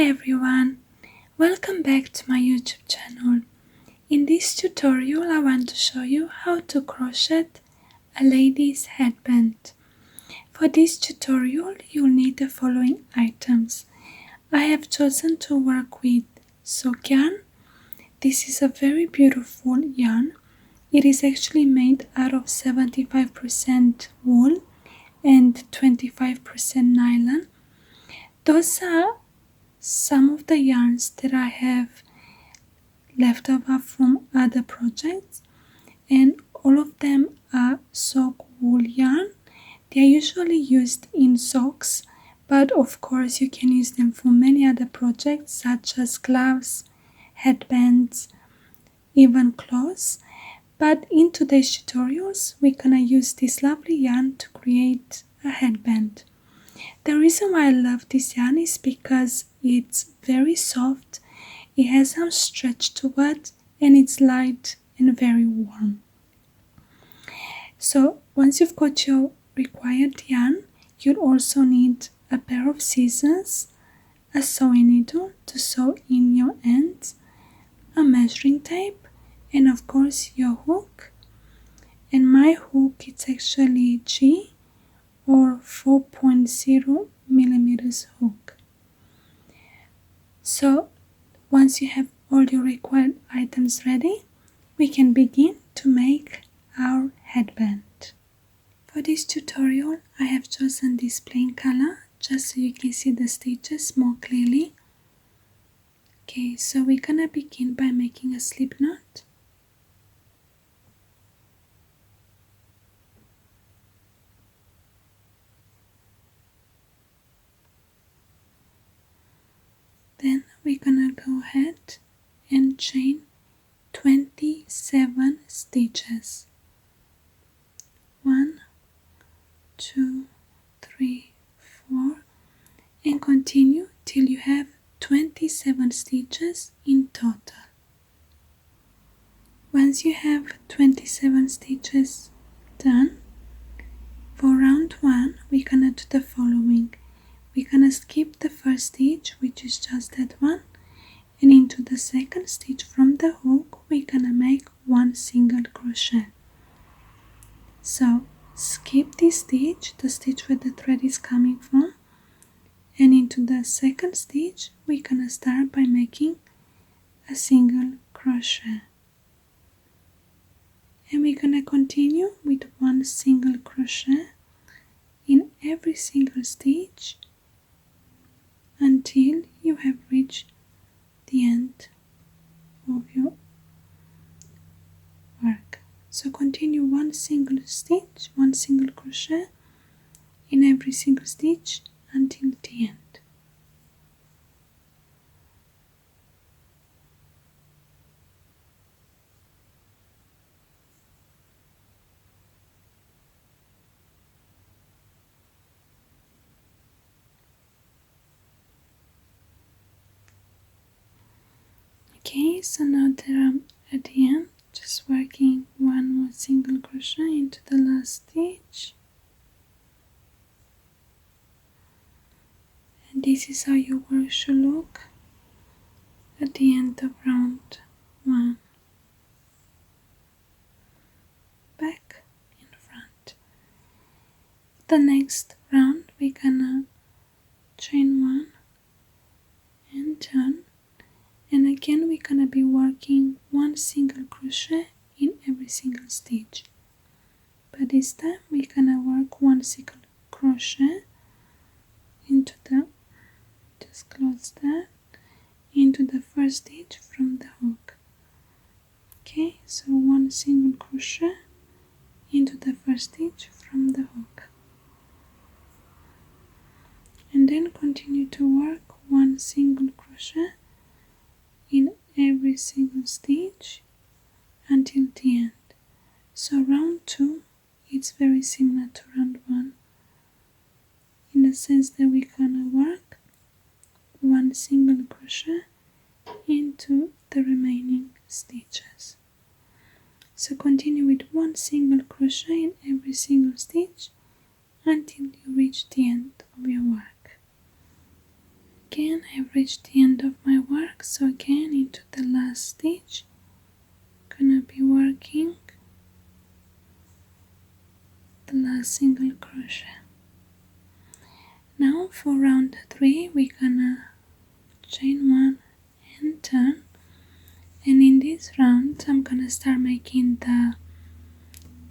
Hi everyone, welcome back to my YouTube channel. In this tutorial I want to show you how to crochet a lady's headband. For this tutorial you'll need the following items. I have chosen to work with sock yarn. This is a very beautiful yarn. It is actually made out of 75% wool and 25% nylon. Those are some of the yarns that I have left over from other projects, and all of them are sock wool yarn. They are usually used in socks, but of course you can use them for many other projects such as gloves, headbands, even clothes. But in today's tutorials we're gonna use this lovely yarn to create a headband. The reason why I love this yarn is because it's very soft, it has some stretch to it, and it's light and very warm. So once you've got your required yarn, you'll also need a pair of scissors, a sewing needle to sew in your ends, a measuring tape, and of course your hook. And my hook is actually G or 4.0 millimeters hook. So once you have all your required items ready, we can begin to make our headband. For this tutorial I have chosen this plain color just so you can see the stitches more clearly. Okay, so we're gonna begin by making a slip knot. Then we're gonna go ahead and chain 27 stitches. 1, 2, 3, 4, and continue till you have 27 stitches in total. Once you have 27 stitches done, for round 1 we're gonna do the following. We're gonna skip the first stitch, which is just that one, and into the second stitch from the hook we're gonna make one single crochet. So skip this stitch, the stitch where the thread is coming from, and into the second stitch we're gonna start by making a single crochet, and we're gonna continue with one single crochet in every single stitch until you have reached the end of your work. So continue one single stitch, one single crochet in every single stitch until the end. Okay, so now that I'm at the end, just working one more single crochet into the last stitch, and this is how your work should look at the end of round 1. Back and front. The next round we're gonna chain 1 and turn, and again we're gonna be working one single crochet in every single stitch, but this time we're gonna work one single crochet into the, just close that, into the first stitch from the hook. Okay, so one single crochet into the first stitch from the hook, and then continue to work one single crochet in every single stitch until the end. So round 2 it's very similar to round 1 in the sense that we're gonna work one single crochet into the remaining stitches. So continue with one single crochet in every single stitch until you reach the end of your work. Again, I have reached the end of my work, so again into the last stitch, gonna be working the last single crochet. Now for round 3 we're gonna chain 1 and turn, and in this round I'm gonna start making the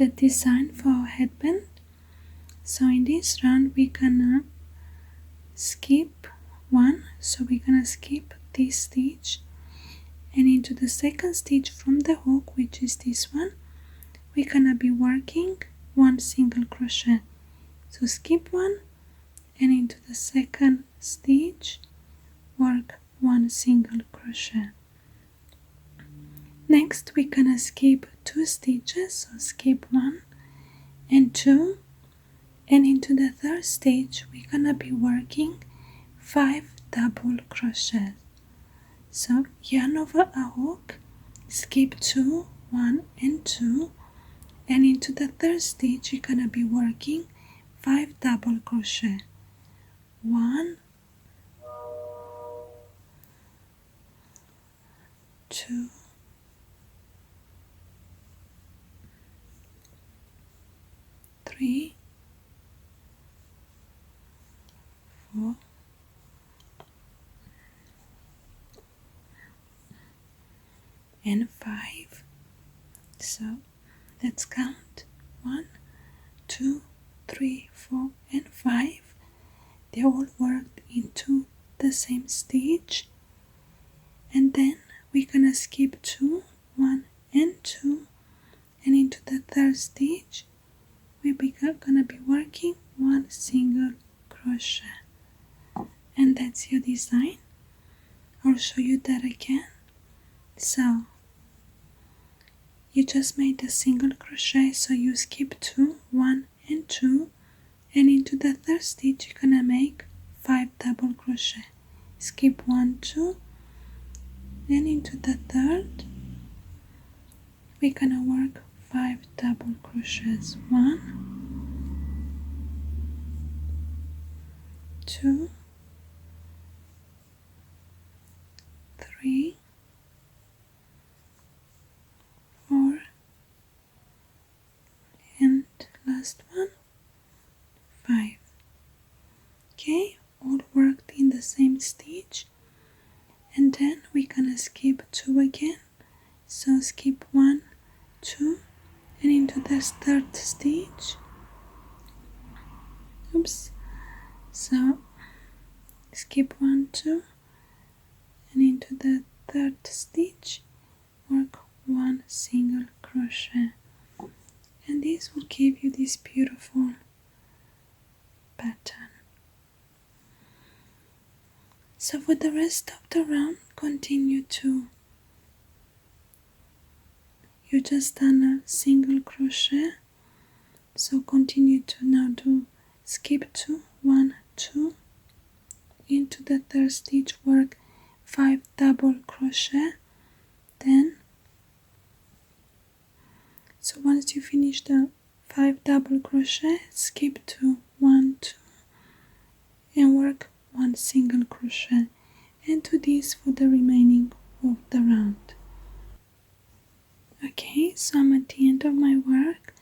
design for our headband. So in this round we're gonna skip 1, so we're gonna skip this stitch, and into the second stitch from the hook, which is this one, we're gonna be working 1 single crochet. So skip 1, and into the second stitch work 1 single crochet. Next we're gonna skip 2 stitches, so skip 1 and 2, and into the third stitch we're gonna be working 5 double crochets. So yarn over a hook, skip 2, 1 and 2, and into the third stitch you're gonna be working 5 double crochet. 1, 2, 3, 4, and 5. So let's count 1, 2, 3, 4 and 5. They all worked into the same stitch, and then we're gonna skip 2, 1 and 2, and into the third stitch we're gonna be working 1 single crochet. And that's your design. I'll show you that again. So you just made a single crochet, so you skip 2, 1 and 2, and into the third stitch you're gonna make 5 double crochet. Skip 1, 2, and into the third we're gonna work 5 double crochets. 1, 2, 3, 4, and last one, 5. Okay, all worked in the same stitch, and then we're gonna skip 2 again. So skip 1, 2, and into the third stitch. Oops. So skip 1, 2, and into the third stitch work 1 single crochet, and this will give you this beautiful pattern. So for the rest of the round, continue to, you just done a single crochet, so continue to now do skip 2, 1, 2, into the third stitch work 5 double crochet. Then so once you finish the 5 double crochet, skip 2, 1, 2, and work 1 single crochet, and do this for the remaining of the round. Okay, so I'm at the end of my work.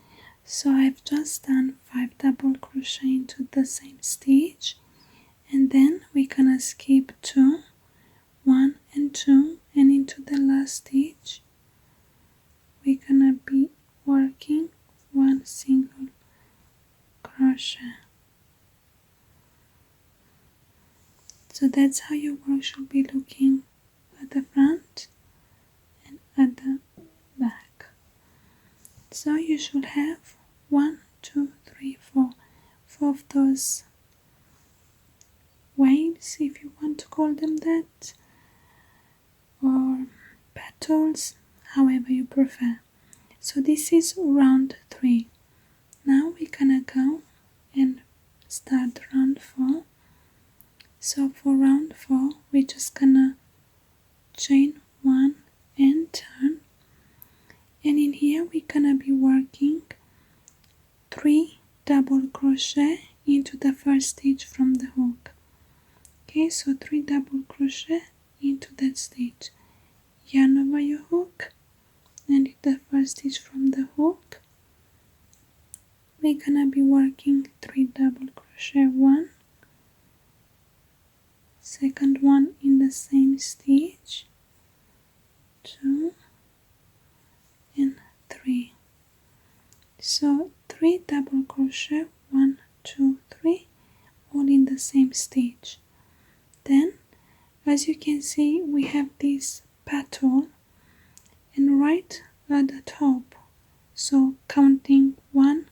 So I've just done 5 double crochet into the same stitch, and then we're gonna skip 2, 1 and 2, and into the last stitch we're gonna be working 1 single crochet. So that's how your work should be looking at the front and at the back. So you should have 1, 2, 3, 4 of those waves, if you want to call them that, or petals, however you prefer. So this is round 3. Now we're gonna go and start round 4. So for round 4 we're just gonna chain 1 and turn, and in here we're gonna be working 3 double crochet into the first stitch from the hook. Okay, so 3 double crochet into that stitch, yarn over your hook, and the first stitch from the hook. We're gonna be working 3 double crochet, 1, second one in the same stitch, 2 and 3. So 3 double crochet, 1, 2, 3, all in the same stitch. Then, as you can see, we have this petal, and right at the top, so counting 1,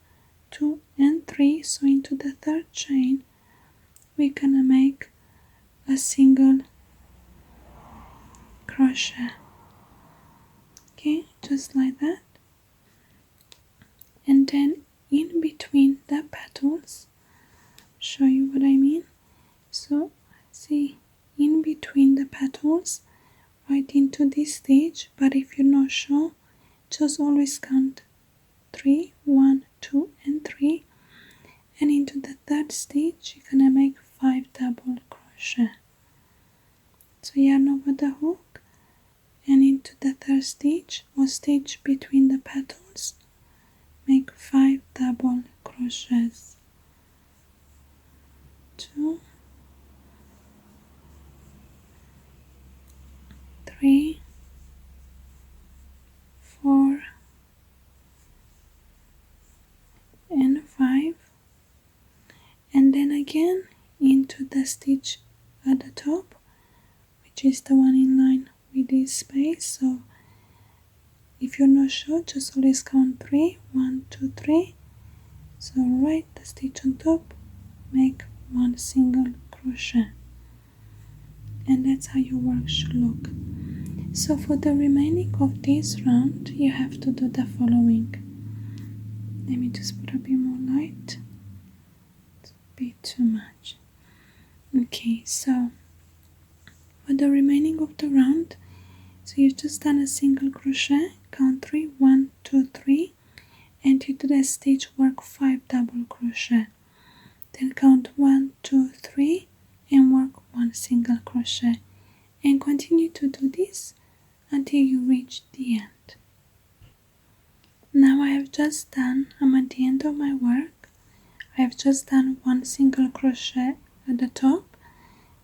2 and 3, so into the third chain we're gonna make a single crochet. Okay, just like that. And then in between the petals, show you what I mean. So see, in between the petals, right into this stitch, but if you're not sure, just always count 3, 1, 2 and 3, and into the third stitch you're gonna make 5 double crochet. So yarn over the hook, and into the third stitch or stitch between the petals, make 5 double crochets. 2, 3, 4 and 5, and then again into the stitch at the top, which is the one in line with this space. So if you're not sure, just always count 3, 1, 2, 3. So right the stitch on top, make 1 single crochet, and that's how your work should look. So for the remaining of this round you have to do the following. Let me just put a bit more light. It's a bit too much. Okay, so for the remaining of the round, so you've just done a single crochet, count 3, 1, 2, 3, and into the stitch work 5 double crochet. Then count 1, 2, 3 and work 1 single crochet, and continue to do this until you reach the end. Now I have just done, I'm at the end of my work. I have just done 1 single crochet at the top,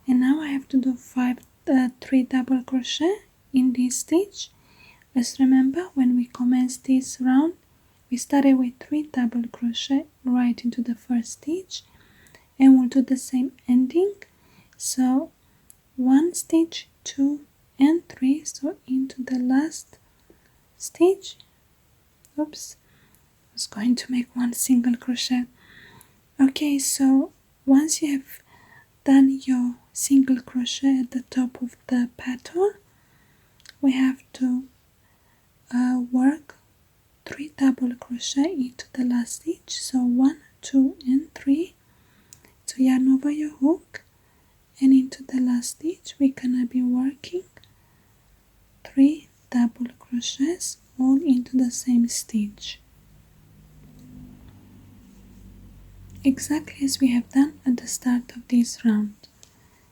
and now I have to do 3 double crochet in this stitch. Let's remember, when we commenced this round, we started with 3 double crochet right into the first stitch, and we'll do the same ending. So 1 stitch, 2 and 3, so into the last stitch. Oops, I was going to make 1 single crochet. Okay, so once you have done your single crochet at the top of the petal, we have to work 3 double crochet into the last stitch. So 1, 2 and 3. So yarn over your hook, and into the last stitch we're gonna be working 3 double crochets all into the same stitch, exactly as we have done at the start of this round.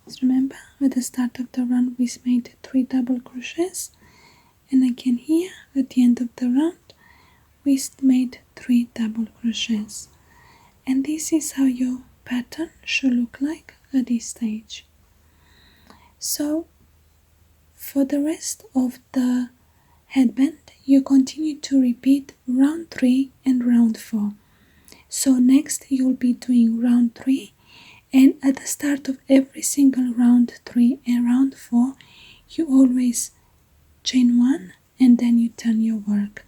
So remember, at the start of the round we made 3 double crochets, and again here at the end of the round we made 3 double crochets, and this is how your pattern should look like at this stage. So for the rest of the headband you continue to repeat round 3 and round 4. So next you'll be doing round 3, and at the start of every single round 3 and round 4 you always chain 1 and then you turn your work.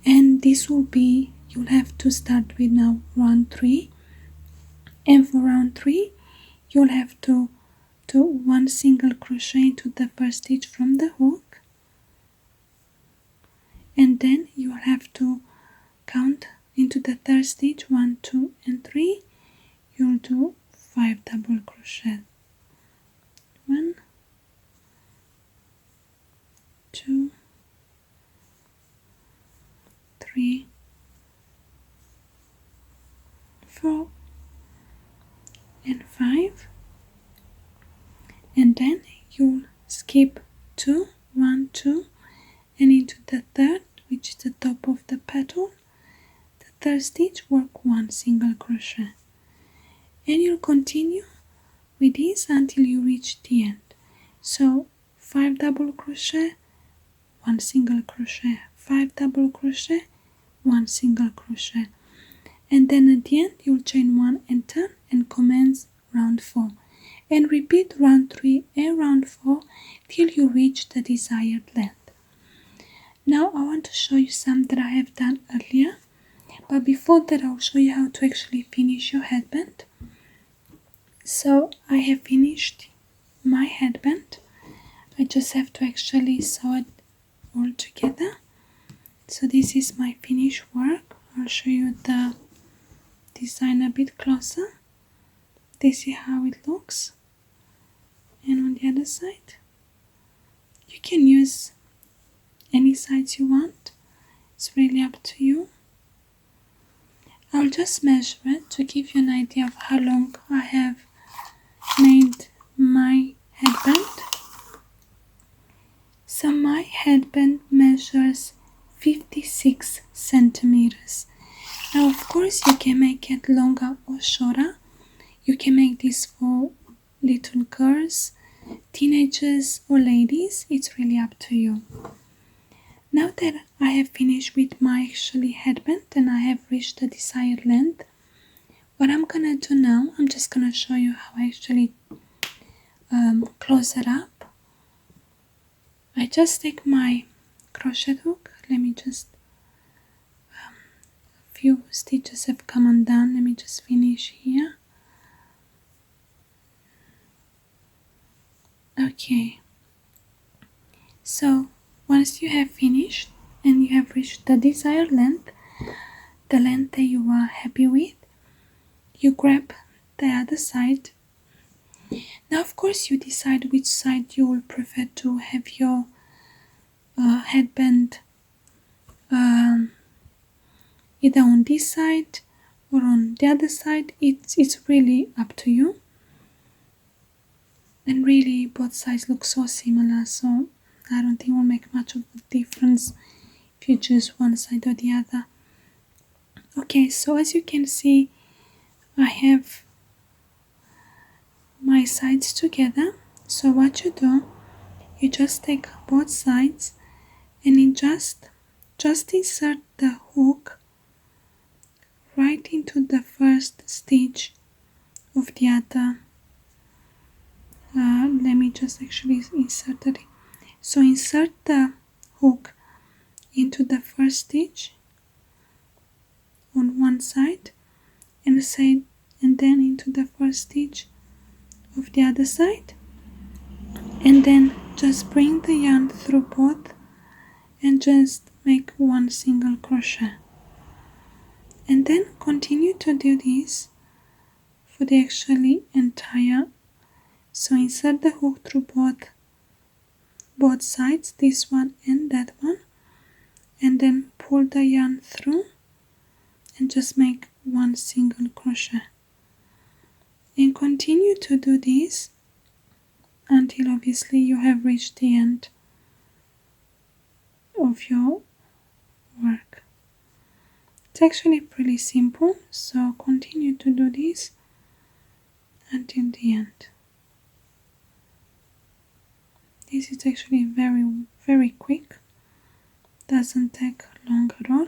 And this will be, you'll have to start with now round 3, and for round 3 you'll have to do 1 single crochet into the first stitch from the hook, and then you'll have to count into the third stitch 1, 2 and 3. You'll do 5 double crochet. 1, 2, 3, 4 and 5, and then you'll skip 2, 1, 2, and into the third, which is the top of the petal, the third stitch, work 1 single crochet, and you'll continue with this until you reach the end. So 5 double crochet, 1 single crochet, 5 double crochet, 1 single crochet, and then at the end you'll chain 1 and turn and commence round 4, and repeat round 3 and round 4 till you reach the desired length. Now I want to show you some that I have done earlier, but before that I'll show you how to actually finish your headband. So I have finished my headband. I just have to actually sew it all together. So this is my finished work. I'll show you the design a bit closer. This is how it looks, and on the other side you can use any sides you want. It's really up to you. I'll just measure it to give you an idea of how long I have made my headband. So my headband measures 56 centimeters. Now of course you can make it longer or shorter. You can make this for little girls, teenagers or ladies. It's really up to you. Now that I have finished with my actually headband and I have reached the desired length, what I'm gonna do now, I'm just gonna show you how I actually close it up. I just take my crochet hook. Let me just, a few stitches have come undone. Let me just finish here. Okay, so once you have finished and you have reached the desired length, the length that you are happy with, you grab the other side. Now of course you decide which side you will prefer to have your headband, either on this side or on the other side. It's really up to you, and really both sides look so similar, so I don't think it will make much of a difference if you choose one side or the other. Okay, so as you can see, I have my sides together. So what you do, you just take both sides and you just insert the hook right into the first stitch of the other. Let me just actually insert it. So insert the hook into the first stitch on one side and then into the first stitch of the other side, and then just bring the yarn through both and just make 1 single crochet, and then continue to do this for the actually entire. So insert the hook through both sides, this one and that one, and then pull the yarn through and just make 1 single crochet, and continue to do this until obviously you have reached the end of your work. It's actually pretty simple, so continue to do this until the end. This is actually very, very quick, doesn't take long at all.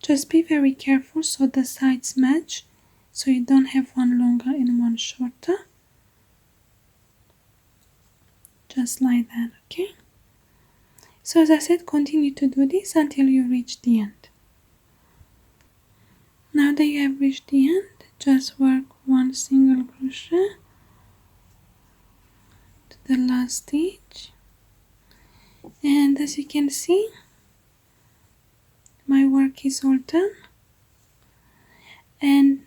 Just be very careful so the sides match, so you don't have one longer and one shorter. Just like that, okay? So as I said, continue to do this until you reach the end. Now that you have reached the end, just work 1 single crochet to the last stitch, and as you can see, my work is all done. And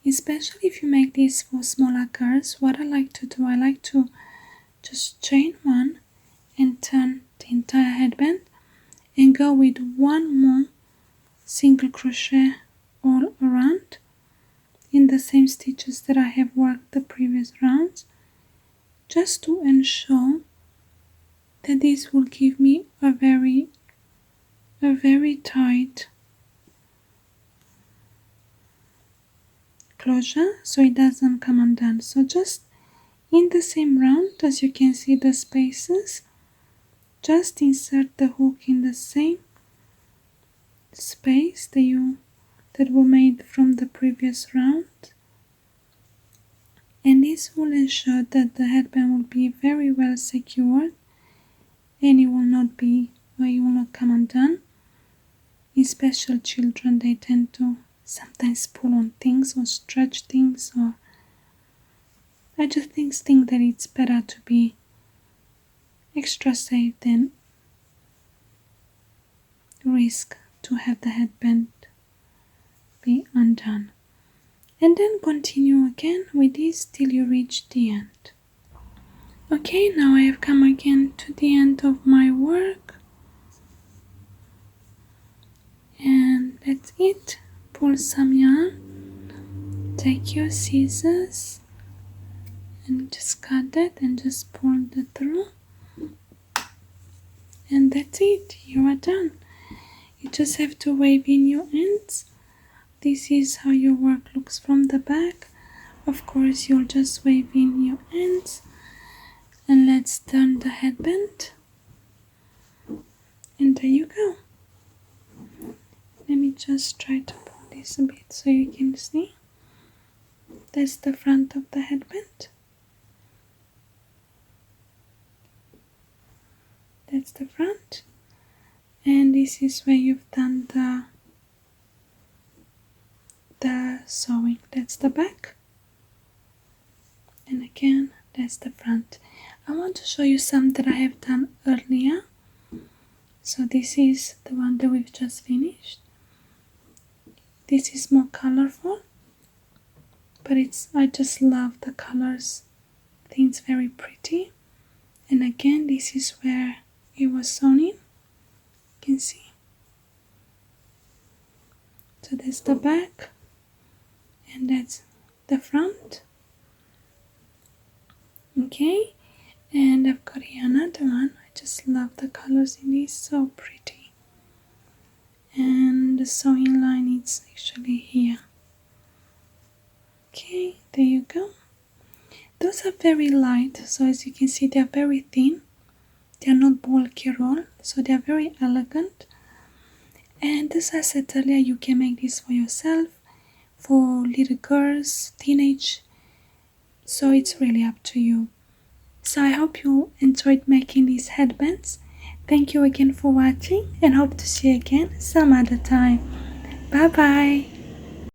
especially if you make this for smaller girls, what I like to do, I like to just chain 1 and turn the entire headband and go with 1 more single crochet all around in the same stitches that I have worked the previous rounds, just to ensure that this will give me a very tight closure so it doesn't come undone. So just in the same round, as you can see the spaces, just insert the hook in the same space that were made from the previous round, and this will ensure that the headband will be very well secured and it will not come undone. In special children, they tend to sometimes pull on things or stretch things, or I just think that it's better to be extra safe than risk to have the headband be undone. And then continue again with this till you reach the end. Okay, now I have come again to the end of my work, and that's it. Pull some yarn, take your scissors and just cut that and just pull that through, and that's it, you are done. You just have to wave in your ends. This is how your work looks from the back. Of course, you'll just wave in your ends, and let's turn the headband, and there you go. Let me just try to pull this a bit so you can see. That's the front of the headband. That's the front, and this is where you've done the sewing. That's the back, and again that's the front. I want to show you some that I have done earlier. So this is the one that we've just finished. This is more colorful, but I just love the colors. I think it's very pretty. And again, this is where it was sewn in. You can see. So that's the back, and that's the front. Okay, and I've got here another one. I just love the colors in this, so pretty. And the sewing line is actually here. Okay, there you go. Those are very light, so as you can see, they are very thin. They are not bulky at all, so they are very elegant. And as I said earlier, you can make this for yourself, for little girls, teenage, so it's really up to you. So I hope you enjoyed making these headbands. Thank you again for watching, and hope to see you again some other time. Bye bye.